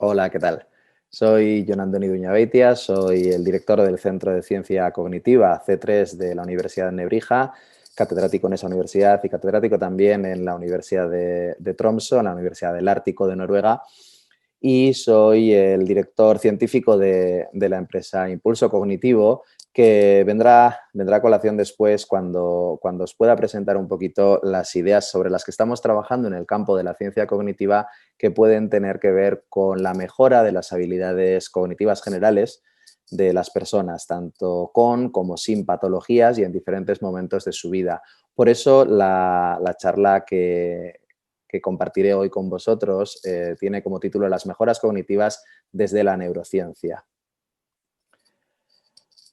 Hola, ¿qué tal? Soy Jon Andoni Duñabeitia, soy el director del Centro de Ciencia Cognitiva C3 de la Universidad de Nebrija, catedrático en esa universidad y catedrático también en la Universidad de Tromsø, en la Universidad del Ártico de Noruega, y soy el director científico de la empresa Impulso Cognitivo, que vendrá a colación después cuando os pueda presentar un poquito las ideas sobre las que estamos trabajando en el campo de la ciencia cognitiva, que pueden tener que ver con la mejora de las habilidades cognitivas generales de las personas, tanto con como sin patologías y en diferentes momentos de su vida. Por eso la charla que compartiré hoy con vosotros tiene como título Las mejoras cognitivas desde la neurociencia.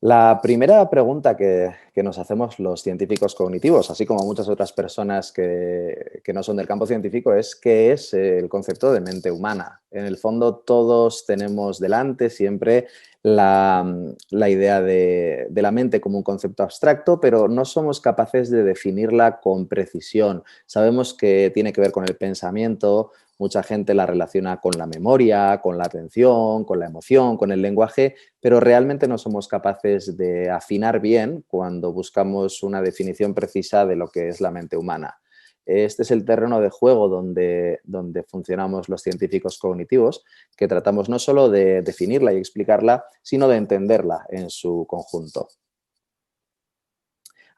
La primera pregunta que nos hacemos los científicos cognitivos, así como muchas otras personas que no son del campo científico, es ¿qué es el concepto de mente humana? En el fondo, todos tenemos delante siempre la idea de la mente como un concepto abstracto, pero no somos capaces de definirla con precisión. Sabemos que tiene que ver con el pensamiento. Mucha gente la relaciona con la memoria, con la atención, con la emoción, con el lenguaje, pero realmente no somos capaces de afinar bien cuando buscamos una definición precisa de lo que es la mente humana. Este es el terreno de juego donde funcionamos los científicos cognitivos, que tratamos no solo de definirla y explicarla, sino de entenderla en su conjunto.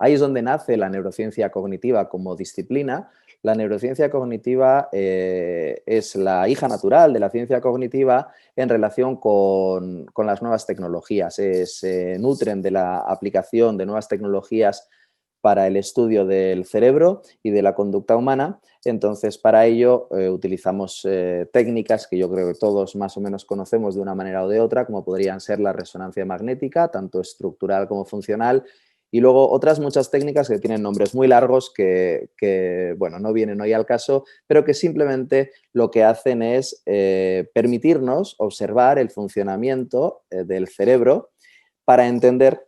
Ahí es donde nace la neurociencia cognitiva como disciplina. La neurociencia cognitiva es la hija natural de la ciencia cognitiva en relación con las nuevas tecnologías. Se nutren de la aplicación de nuevas tecnologías para el estudio del cerebro y de la conducta humana. Entonces, para ello utilizamos técnicas que yo creo que todos más o menos conocemos de una manera o de otra, como podrían ser la resonancia magnética, tanto estructural como funcional, y luego otras muchas técnicas que tienen nombres muy largos que bueno, no vienen hoy al caso, pero que simplemente lo que hacen es permitirnos observar el funcionamiento del cerebro para entender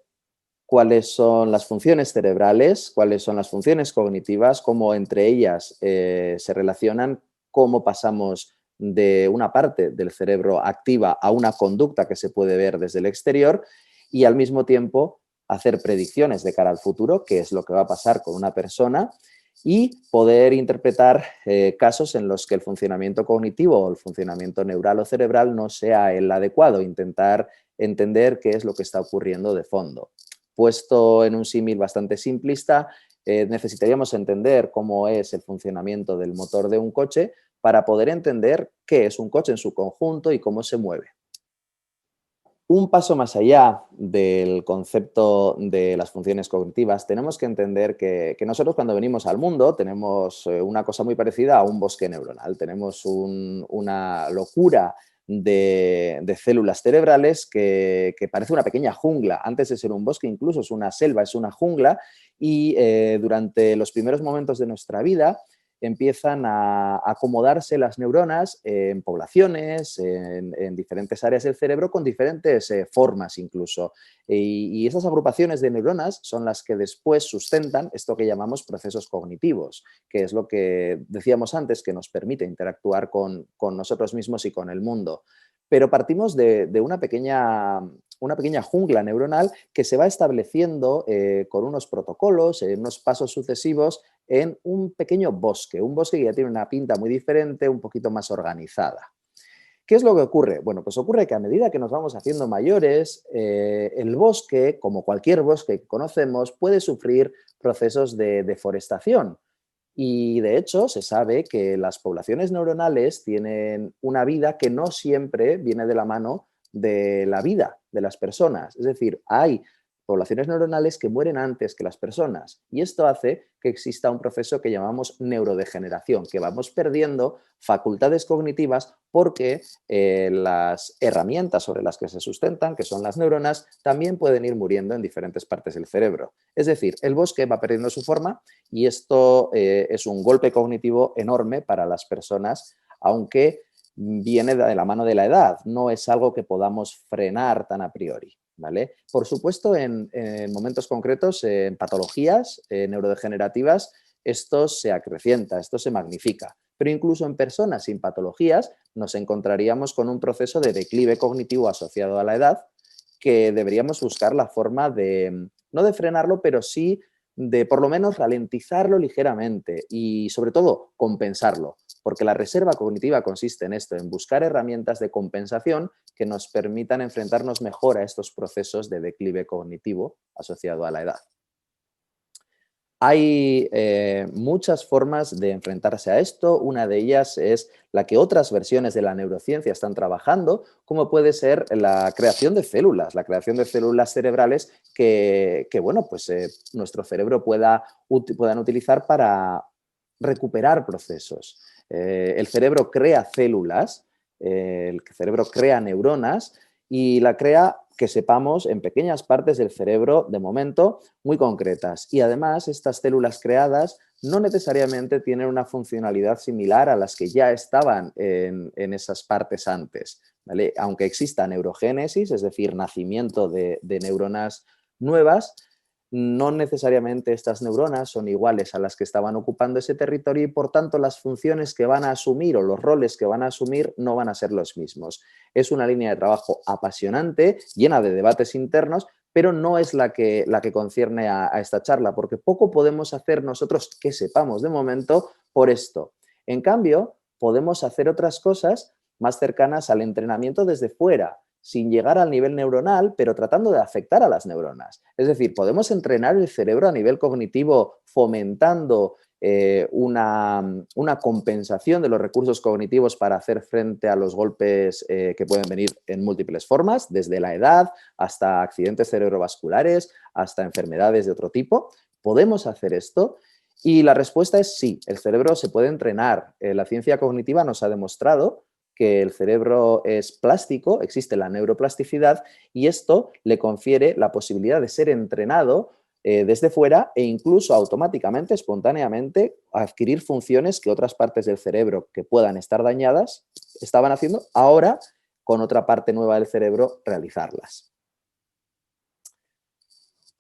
cuáles son las funciones cerebrales, cuáles son las funciones cognitivas, cómo entre ellas se relacionan, cómo pasamos de una parte del cerebro activa a una conducta que se puede ver desde el exterior y al mismo tiempo hacer predicciones de cara al futuro, qué es lo que va a pasar con una persona y poder interpretar casos en los que el funcionamiento cognitivo o el funcionamiento neural o cerebral no sea el adecuado, intentar entender qué es lo que está ocurriendo de fondo. Puesto en un símil bastante simplista, necesitaríamos entender cómo es el funcionamiento del motor de un coche para poder entender qué es un coche en su conjunto y cómo se mueve. Un paso más allá del concepto de las funciones cognitivas, tenemos que entender que nosotros cuando venimos al mundo tenemos una cosa muy parecida a un bosque neuronal. Tenemos una locura de células cerebrales que parece una pequeña jungla. Antes de ser un bosque, incluso es una selva, es una jungla, y durante los primeros momentos de nuestra vida empiezan a acomodarse las neuronas en poblaciones, en diferentes áreas del cerebro, con diferentes formas incluso. Y esas agrupaciones de neuronas son las que después sustentan esto que llamamos procesos cognitivos, que es lo que decíamos antes, que nos permite interactuar con nosotros mismos y con el mundo. Pero partimos de una pequeña jungla neuronal que se va estableciendo con unos protocolos, unos pasos sucesivos en un pequeño bosque, un bosque que ya tiene una pinta muy diferente, un poquito más organizada. ¿Qué es lo que ocurre? Bueno, pues ocurre que a medida que nos vamos haciendo mayores, el bosque, como cualquier bosque que conocemos, puede sufrir procesos de deforestación. Y de hecho se sabe que las poblaciones neuronales tienen una vida que no siempre viene de la mano de la vida de las personas. Es decir, hay poblaciones neuronales que mueren antes que las personas y esto hace que exista un proceso que llamamos neurodegeneración, que vamos perdiendo facultades cognitivas porque las herramientas sobre las que se sustentan, que son las neuronas, también pueden ir muriendo en diferentes partes del cerebro. Es decir, el bosque va perdiendo su forma y esto es un golpe cognitivo enorme para las personas, aunque viene de la mano de la edad, no es algo que podamos frenar tan a priori. ¿Vale? Por supuesto, en momentos concretos, en patologías neurodegenerativas, esto se acrecienta, esto se magnifica, pero incluso en personas sin patologías nos encontraríamos con un proceso de declive cognitivo asociado a la edad que deberíamos buscar la forma de, no de frenarlo, pero sí de por lo menos ralentizarlo ligeramente y sobre todo compensarlo, porque la reserva cognitiva consiste en esto, en buscar herramientas de compensación que nos permitan enfrentarnos mejor a estos procesos de declive cognitivo asociado a la edad. Hay muchas formas de enfrentarse a esto. Una de ellas es la que otras versiones de la neurociencia están trabajando, como puede ser la creación de células, cerebrales que bueno, pues, nuestro cerebro puedan utilizar para recuperar procesos. El cerebro crea células, el cerebro crea neuronas y la crea, que sepamos, en pequeñas partes del cerebro, de momento, muy concretas. Y además, estas células creadas no necesariamente tienen una funcionalidad similar a las que ya estaban en esas partes antes, ¿vale? Aunque exista neurogénesis, es decir, nacimiento de neuronas nuevas, no necesariamente estas neuronas son iguales a las que estaban ocupando ese territorio y, por tanto, las funciones que van a asumir o los roles que van a asumir no van a ser los mismos. Es una línea de trabajo apasionante, llena de debates internos, pero no es la que concierne a esta charla, porque poco podemos hacer nosotros que sepamos de momento por esto. En cambio, podemos hacer otras cosas más cercanas al entrenamiento desde fuera, sin llegar al nivel neuronal, pero tratando de afectar a las neuronas. Es decir, podemos entrenar el cerebro a nivel cognitivo fomentando una compensación de los recursos cognitivos para hacer frente a los golpes que pueden venir en múltiples formas, desde la edad hasta accidentes cerebrovasculares, hasta enfermedades de otro tipo. ¿Podemos hacer esto? Y la respuesta es sí, el cerebro se puede entrenar. La ciencia cognitiva nos ha demostrado que el cerebro es plástico, existe la neuroplasticidad y esto le confiere la posibilidad de ser entrenado desde fuera e incluso automáticamente, espontáneamente, adquirir funciones que otras partes del cerebro que puedan estar dañadas estaban haciendo, ahora con otra parte nueva del cerebro realizarlas.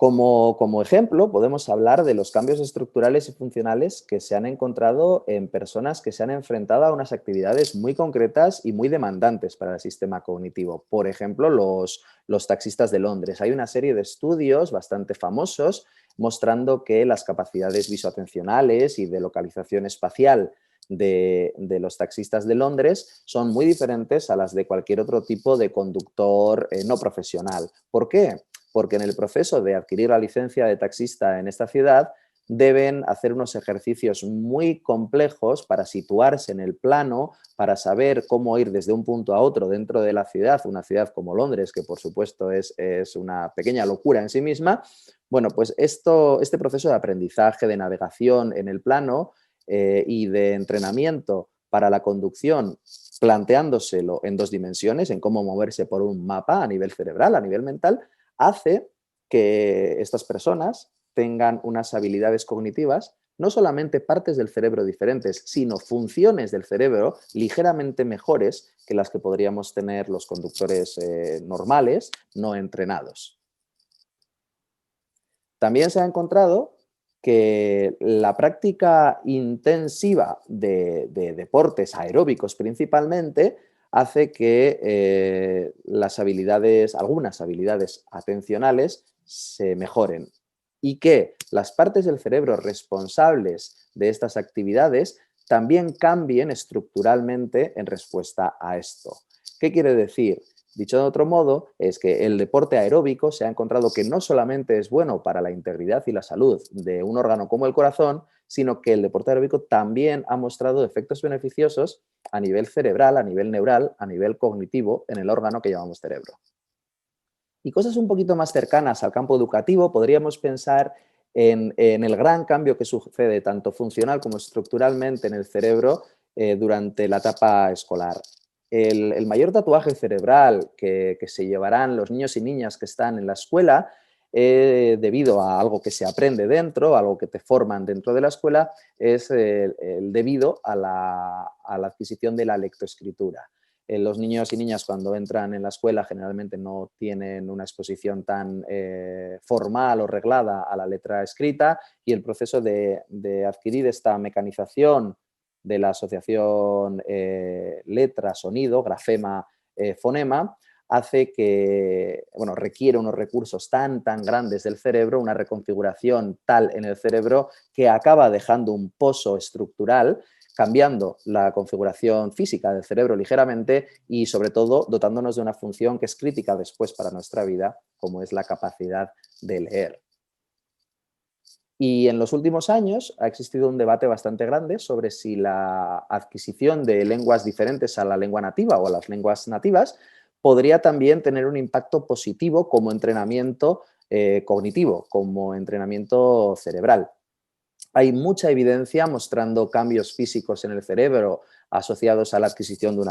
Como ejemplo, podemos hablar de los cambios estructurales y funcionales que se han encontrado en personas que se han enfrentado a unas actividades muy concretas y muy demandantes para el sistema cognitivo. Por ejemplo, los taxistas de Londres. Hay una serie de estudios bastante famosos mostrando que las capacidades visoatencionales y de localización espacial de los taxistas de Londres son muy diferentes a las de cualquier otro tipo de conductor no profesional. ¿Por qué? Porque en el proceso de adquirir la licencia de taxista en esta ciudad deben hacer unos ejercicios muy complejos para situarse en el plano, para saber cómo ir desde un punto a otro dentro de la ciudad, una ciudad como Londres, que por supuesto es una pequeña locura en sí misma. Bueno, pues este proceso de aprendizaje, de navegación en el plano y de entrenamiento para la conducción, planteándoselo en 2 dimensiones, en cómo moverse por un mapa a nivel cerebral, a nivel mental, hace que estas personas tengan unas habilidades cognitivas, no solamente partes del cerebro diferentes, sino funciones del cerebro ligeramente mejores que las que podríamos tener los conductores normales, no entrenados. También se ha encontrado que la práctica intensiva de deportes aeróbicos principalmente hace que algunas habilidades atencionales se mejoren y que las partes del cerebro responsables de estas actividades también cambien estructuralmente en respuesta a esto. ¿Qué quiere decir? Dicho de otro modo, es que el deporte aeróbico se ha encontrado que no solamente es bueno para la integridad y la salud de un órgano como el corazón, sino que el deporte aeróbico también ha mostrado efectos beneficiosos a nivel cerebral, a nivel neural, a nivel cognitivo en el órgano que llamamos cerebro. Y cosas un poquito más cercanas al campo educativo, podríamos pensar en el gran cambio que sucede tanto funcional como estructuralmente en el cerebro durante la etapa escolar. El mayor tatuaje cerebral que se llevarán los niños y niñas que están en la escuela, debido a algo que se aprende dentro, algo que te forman dentro de la escuela, es el debido a la adquisición de la lectoescritura. Los niños y niñas cuando entran en la escuela generalmente no tienen una exposición tan formal o reglada a la letra escrita y el proceso de adquirir esta mecanización de la asociación letra-sonido, grafema-fonema, hace que, bueno, requiere unos recursos tan grandes del cerebro, una reconfiguración tal en el cerebro que acaba dejando un pozo estructural, cambiando la configuración física del cerebro ligeramente y, sobre todo, dotándonos de una función que es crítica después para nuestra vida, como es la capacidad de leer. Y en los últimos años ha existido un debate bastante grande sobre si la adquisición de lenguas diferentes a la lengua nativa o a las lenguas nativas podría también tener un impacto positivo como entrenamiento cognitivo, como entrenamiento cerebral. Hay mucha evidencia mostrando cambios físicos en el cerebro asociados a la adquisición de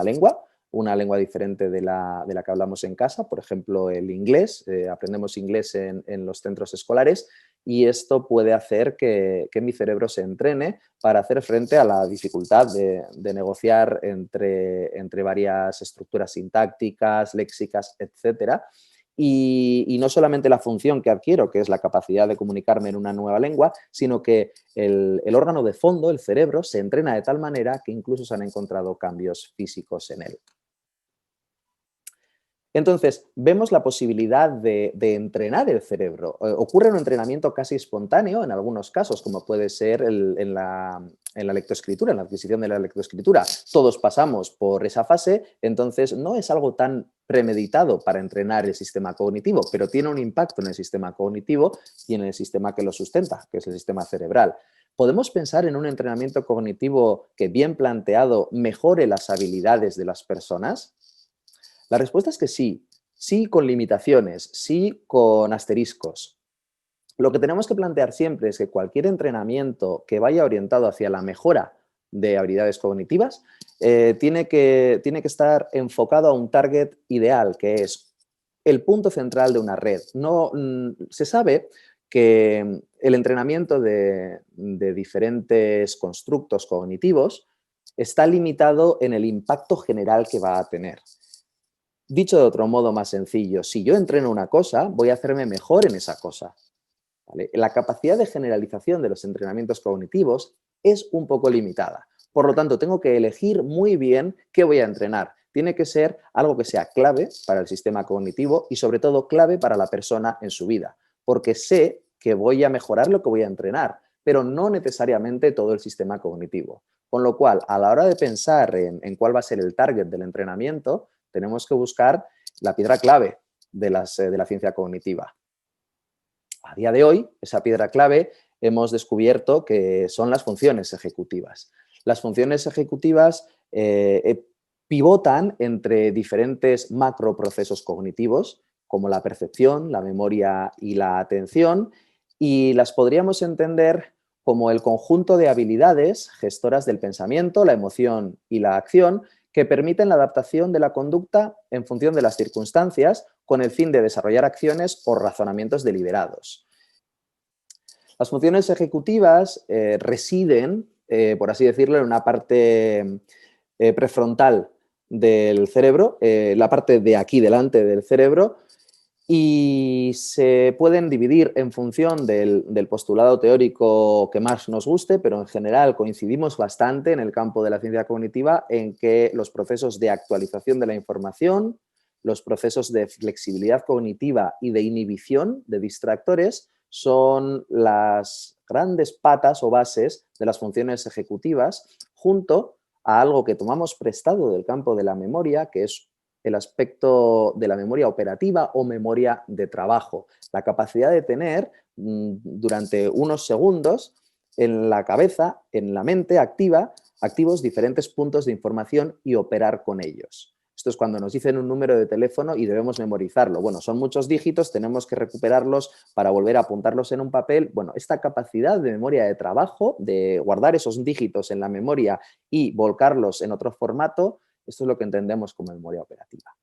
una lengua diferente de la que hablamos en casa, por ejemplo, el inglés. Aprendemos inglés en los centros escolares y esto puede hacer que mi cerebro se entrene para hacer frente a la dificultad de negociar entre varias estructuras sintácticas, léxicas, etcétera. Y no solamente la función que adquiero, que es la capacidad de comunicarme en una nueva lengua, sino que el órgano de fondo, el cerebro, se entrena de tal manera que incluso se han encontrado cambios físicos en él. Entonces, vemos la posibilidad de entrenar el cerebro. Ocurre un entrenamiento casi espontáneo en algunos casos, como puede ser en la lectoescritura, en la adquisición de la lectoescritura. Todos pasamos por esa fase, entonces no es algo tan premeditado para entrenar el sistema cognitivo, pero tiene un impacto en el sistema cognitivo y en el sistema que lo sustenta, que es el sistema cerebral. ¿Podemos pensar en un entrenamiento cognitivo que, bien planteado, mejore las habilidades de las personas? La respuesta es que sí, sí con limitaciones, sí con asteriscos. Lo que tenemos que plantear siempre es que cualquier entrenamiento que vaya orientado hacia la mejora de habilidades cognitivas tiene que estar enfocado a un target ideal, que es el punto central de una red. No, se sabe que el entrenamiento de diferentes constructos cognitivos está limitado en el impacto general que va a tener. Dicho de otro modo más sencillo, si yo entreno una cosa, voy a hacerme mejor en esa cosa, ¿vale? La capacidad de generalización de los entrenamientos cognitivos es un poco limitada. Por lo tanto, tengo que elegir muy bien qué voy a entrenar. Tiene que ser algo que sea clave para el sistema cognitivo y, sobre todo, clave para la persona en su vida, porque sé que voy a mejorar lo que voy a entrenar, pero no necesariamente todo el sistema cognitivo. Con lo cual, a la hora de pensar en cuál va a ser el target del entrenamiento, tenemos que buscar la piedra clave de la ciencia cognitiva. A día de hoy, esa piedra clave hemos descubierto que son las funciones ejecutivas. Las funciones ejecutivas pivotan entre diferentes macroprocesos cognitivos, como la percepción, la memoria y la atención, y las podríamos entender como el conjunto de habilidades gestoras del pensamiento, la emoción y la acción que permiten la adaptación de la conducta en función de las circunstancias con el fin de desarrollar acciones o razonamientos deliberados. Las funciones ejecutivas residen, por así decirlo, en una parte prefrontal del cerebro, la parte de aquí delante del cerebro, y se pueden dividir en función del postulado teórico que más nos guste, pero en general coincidimos bastante en el campo de la ciencia cognitiva en que los procesos de actualización de la información, los procesos de flexibilidad cognitiva y de inhibición de distractores son las grandes patas o bases de las funciones ejecutivas, junto a algo que tomamos prestado del campo de la memoria, que es el aspecto de la memoria operativa o memoria de trabajo, la capacidad de tener durante unos segundos en la cabeza, en la mente activos diferentes puntos de información y operar con ellos. Esto es cuando nos dicen un número de teléfono y debemos memorizarlo. Bueno, son muchos dígitos, tenemos que recuperarlos para volver a apuntarlos en un papel. Bueno, esta capacidad de memoria de trabajo, de guardar esos dígitos en la memoria y volcarlos en otro formato, esto es lo que entendemos como memoria operativa.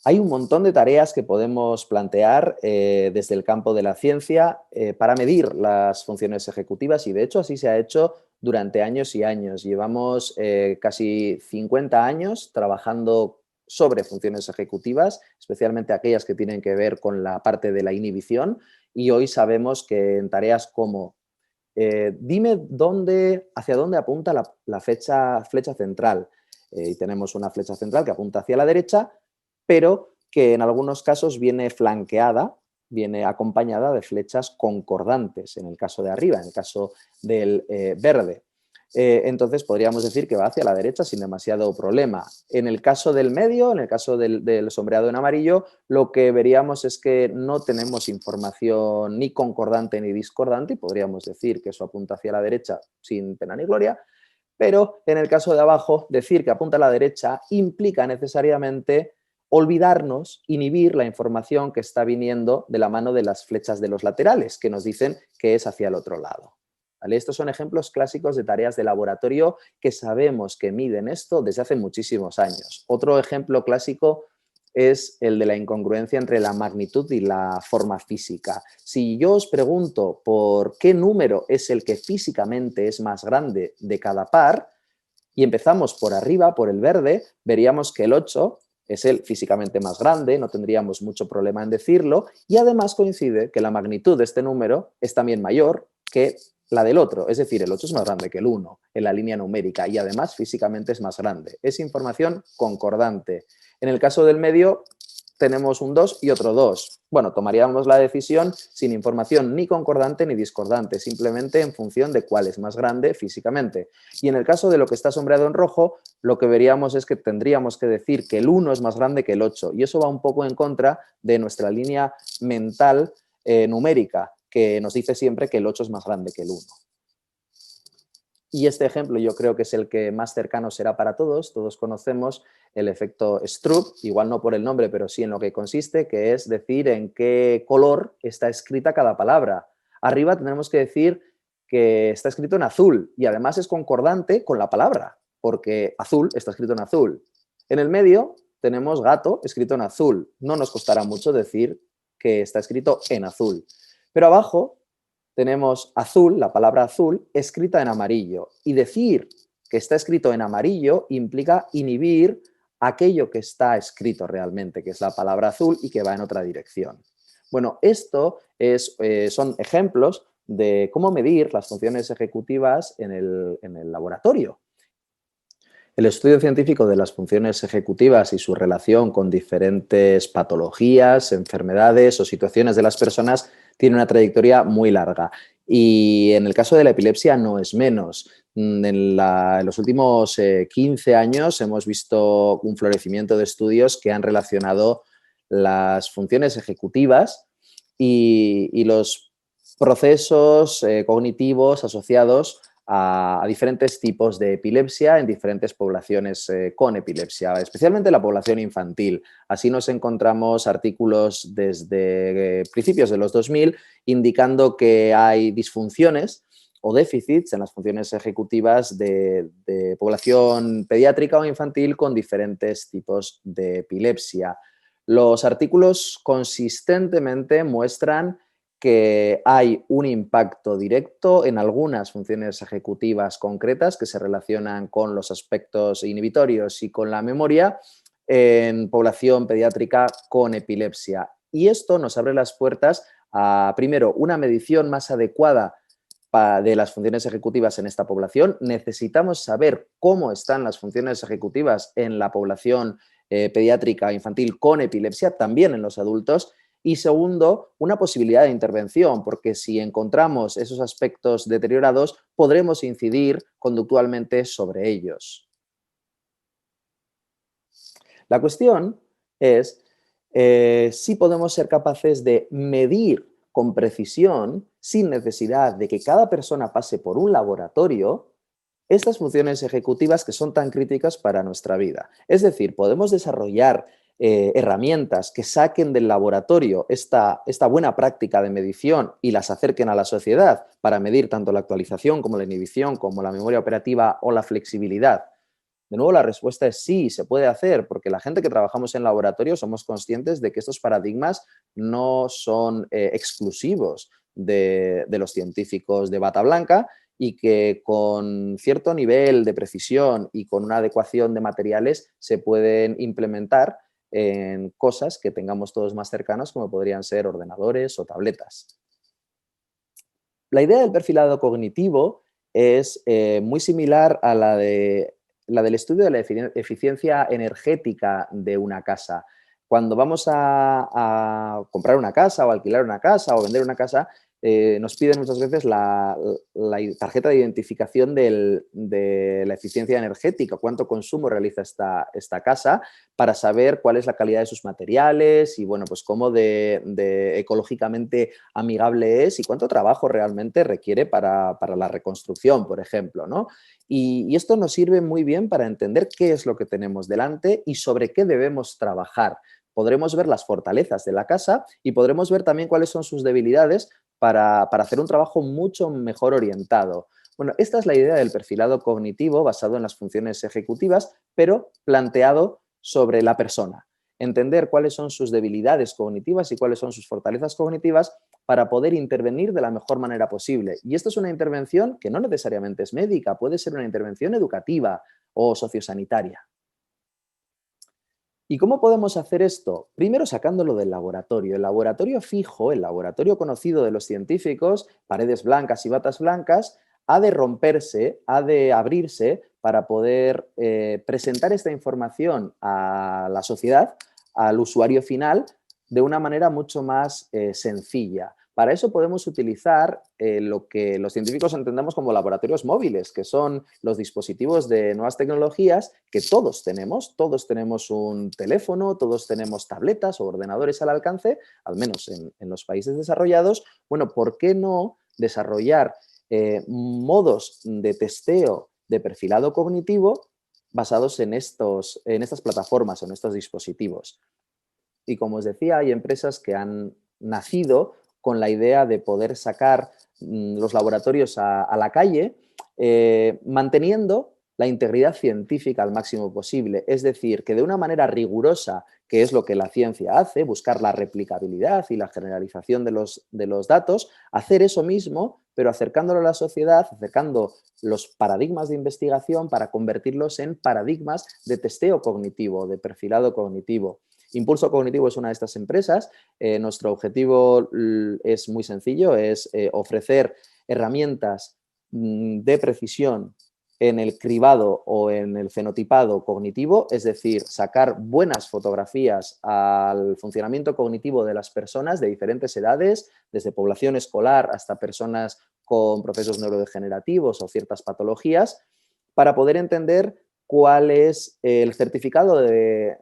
Hay un montón de tareas que podemos plantear desde el campo de la ciencia para medir las funciones ejecutivas y, de hecho, así se ha hecho durante años y años. Llevamos casi 50 años trabajando sobre funciones ejecutivas, especialmente aquellas que tienen que ver con la parte de la inhibición, y hoy sabemos que en tareas como dime hacia dónde apunta la flecha central. Y tenemos una flecha central que apunta hacia la derecha, pero que en algunos casos viene flanqueada, viene acompañada de flechas concordantes, en el caso de arriba, en el caso del verde. Entonces podríamos decir que va hacia la derecha sin demasiado problema. En el caso del medio, en el caso del sombreado en amarillo, lo que veríamos es que no tenemos información ni concordante ni discordante y podríamos decir que eso apunta hacia la derecha sin pena ni gloria, pero en el caso de abajo, decir que apunta a la derecha implica necesariamente olvidarnos, inhibir la información que está viniendo de la mano de las flechas de los laterales, que nos dicen que es hacia el otro lado. ¿Vale? Estos son ejemplos clásicos de tareas de laboratorio que sabemos que miden esto desde hace muchísimos años. Otro ejemplo clásico es el de la incongruencia entre la magnitud y la forma física. Si yo os pregunto por qué número es el que físicamente es más grande de cada par, y empezamos por arriba, por el verde, veríamos que el 8 es el físicamente más grande, no tendríamos mucho problema en decirlo, y además coincide que la magnitud de este número es también mayor que la del otro, es decir, el 8 es más grande que el 1 en la línea numérica y además físicamente es más grande. Es información concordante. En el caso del medio tenemos un 2 y otro 2. Bueno, tomaríamos la decisión sin información ni concordante ni discordante, simplemente en función de cuál es más grande físicamente. Y en el caso de lo que está sombreado en rojo, lo que veríamos es que tendríamos que decir que el 1 es más grande que el 8. Y eso va un poco en contra de nuestra línea mental numérica, que nos dice siempre que el 8 es más grande que el 1. Y este ejemplo yo creo que es el que más cercano será para todos. Todos conocemos el efecto Stroop, igual no por el nombre, pero sí en lo que consiste, que es decir en qué color está escrita cada palabra. Arriba tenemos que decir que está escrito en azul y además es concordante con la palabra, porque azul está escrito en azul. En el medio tenemos gato escrito en azul. No nos costará mucho decir que está escrito en azul. Pero abajo tenemos azul, la palabra azul, escrita en amarillo. Y decir que está escrito en amarillo implica inhibir aquello que está escrito realmente, que es la palabra azul y que va en otra dirección. Bueno, esto son ejemplos de cómo medir las funciones ejecutivas en el laboratorio. El estudio científico de las funciones ejecutivas y su relación con diferentes patologías, enfermedades o situaciones de las personas tiene una trayectoria muy larga. Y en el caso de la epilepsia no es menos. En los últimos 15 años hemos visto un florecimiento de estudios que han relacionado las funciones ejecutivas y los procesos cognitivos asociados a diferentes tipos de epilepsia en diferentes poblaciones con epilepsia, especialmente la población infantil. Así nos encontramos artículos desde principios de los 2000 indicando que hay disfunciones o déficits en las funciones ejecutivas de población pediátrica o infantil con diferentes tipos de epilepsia. Los artículos consistentemente muestran que hay un impacto directo en algunas funciones ejecutivas concretas que se relacionan con los aspectos inhibitorios y con la memoria en población pediátrica con epilepsia. Y esto nos abre las puertas a, primero, una medición más adecuada de las funciones ejecutivas en esta población. Necesitamos saber cómo están las funciones ejecutivas en la población pediátrica infantil con epilepsia, también en los adultos. Y segundo, una posibilidad de intervención, porque si encontramos esos aspectos deteriorados, podremos incidir conductualmente sobre ellos. La cuestión es si podemos ser capaces de medir con precisión, sin necesidad de que cada persona pase por un laboratorio, estas funciones ejecutivas que son tan críticas para nuestra vida. Es decir, podemos desarrollar herramientas que saquen del laboratorio esta buena práctica de medición y las acerquen a la sociedad para medir tanto la actualización como la inhibición, como la memoria operativa o la flexibilidad. De nuevo, la respuesta es sí, se puede hacer, porque la gente que trabajamos en laboratorio somos conscientes de que estos paradigmas no son exclusivos de los científicos de bata blanca y que con cierto nivel de precisión y con una adecuación de materiales se pueden implementar en cosas que tengamos todos más cercanos, como podrían ser ordenadores o tabletas. La idea del perfilado cognitivo es muy similar a la del estudio de la eficiencia energética de una casa. Cuando vamos a comprar una casa o alquilar una casa o vender una casa, nos piden muchas veces la tarjeta de identificación de la eficiencia energética, cuánto consumo realiza esta casa, para saber cuál es la calidad de sus materiales y, bueno, pues cómo de ecológicamente amigable es y cuánto trabajo realmente requiere para la reconstrucción, por ejemplo, ¿no? Y esto nos sirve muy bien para entender qué es lo que tenemos delante y sobre qué debemos trabajar. Podremos ver las fortalezas de la casa y podremos ver también cuáles son sus debilidades para hacer un trabajo mucho mejor orientado. Bueno, esta es la idea del perfilado cognitivo basado en las funciones ejecutivas, pero planteado sobre la persona. Entender cuáles son sus debilidades cognitivas y cuáles son sus fortalezas cognitivas para poder intervenir de la mejor manera posible. Y esto es una intervención que no necesariamente es médica, puede ser una intervención educativa o sociosanitaria. ¿Y cómo podemos hacer esto? Primero sacándolo del laboratorio. El laboratorio fijo, el laboratorio conocido de los científicos, paredes blancas y batas blancas, ha de romperse, ha de abrirse para poder presentar esta información a la sociedad, al usuario final, de una manera mucho más sencilla. Para eso podemos utilizar lo que los científicos entendemos como laboratorios móviles, que son los dispositivos de nuevas tecnologías que todos tenemos un teléfono, todos tenemos tabletas o ordenadores al alcance, al menos en los países desarrollados. Bueno, ¿por qué no desarrollar modos de testeo de perfilado cognitivo basados en estas plataformas o en estos dispositivos? Y como os decía, hay empresas que han nacido con la idea de poder sacar los laboratorios a la calle, manteniendo la integridad científica al máximo posible. Es decir, que de una manera rigurosa, que es lo que la ciencia hace, buscar la replicabilidad y la generalización de los datos, hacer eso mismo, pero acercándolo a la sociedad, acercando los paradigmas de investigación para convertirlos en paradigmas de testeo cognitivo, de perfilado cognitivo. Impulso Cognitivo es una de estas empresas. Nuestro objetivo es muy sencillo, es ofrecer herramientas de precisión en el cribado o en el fenotipado cognitivo, es decir, sacar buenas fotografías al funcionamiento cognitivo de las personas de diferentes edades, desde población escolar hasta personas con procesos neurodegenerativos o ciertas patologías, para poder entender cuál es el certificado de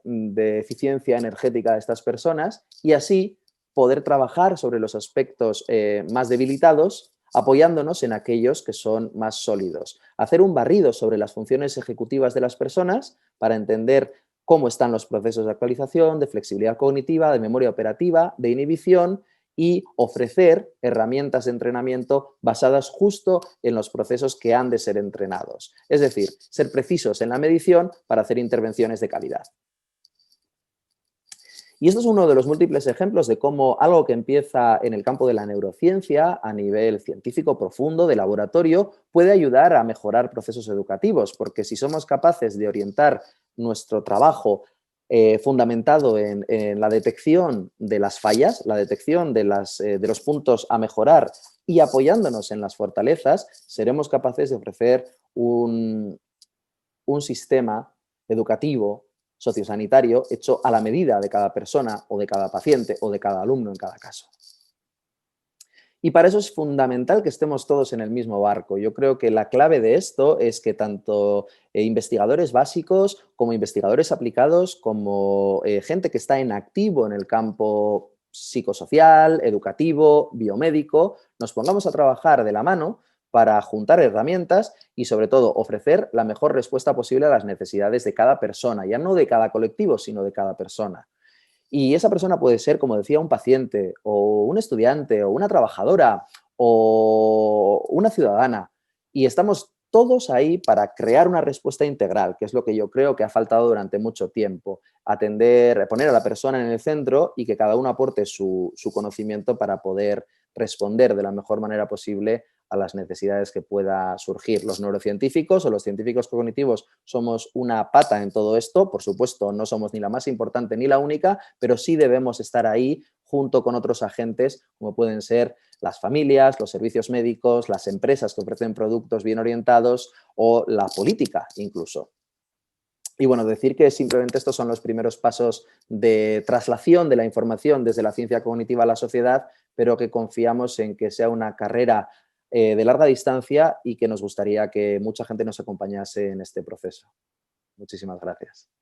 eficiencia energética de estas personas y así poder trabajar sobre los aspectos más debilitados apoyándonos en aquellos que son más sólidos. Hacer un barrido sobre las funciones ejecutivas de las personas para entender cómo están los procesos de actualización, de flexibilidad cognitiva, de memoria operativa, de inhibición y ofrecer herramientas de entrenamiento basadas justo en los procesos que han de ser entrenados. Es decir, ser precisos en la medición para hacer intervenciones de calidad. Y esto es uno de los múltiples ejemplos de cómo algo que empieza en el campo de la neurociencia, a nivel científico profundo, de laboratorio, puede ayudar a mejorar procesos educativos, porque si somos capaces de orientar nuestro trabajo fundamentado en la detección de las fallas, la detección de los puntos a mejorar y apoyándonos en las fortalezas, seremos capaces de ofrecer un sistema educativo sociosanitario hecho a la medida de cada persona o de cada paciente o de cada alumno en cada caso. Y para eso es fundamental que estemos todos en el mismo barco. Yo creo que la clave de esto es que tanto investigadores básicos como investigadores aplicados, como gente que está en activo en el campo psicosocial, educativo, biomédico, nos pongamos a trabajar de la mano para juntar herramientas y, sobre todo, ofrecer la mejor respuesta posible a las necesidades de cada persona, ya no de cada colectivo, sino de cada persona. Y esa persona puede ser, como decía, un paciente o un estudiante o una trabajadora o una ciudadana. Y estamos todos ahí para crear una respuesta integral, que es lo que yo creo que ha faltado durante mucho tiempo. Atender, poner a la persona en el centro y que cada uno aporte su conocimiento para poder responder de la mejor manera posible a las necesidades que pueda surgir. Los neurocientíficos o los científicos cognitivos somos una pata en todo esto. Por supuesto, no somos ni la más importante ni la única, pero sí debemos estar ahí junto con otros agentes, como pueden ser las familias, los servicios médicos, las empresas que ofrecen productos bien orientados o la política incluso. Y bueno, decir que simplemente estos son los primeros pasos de traslación de la información desde la ciencia cognitiva a la sociedad, pero que confiamos en que sea una carrera de larga distancia y que nos gustaría que mucha gente nos acompañase en este proceso. Muchísimas gracias.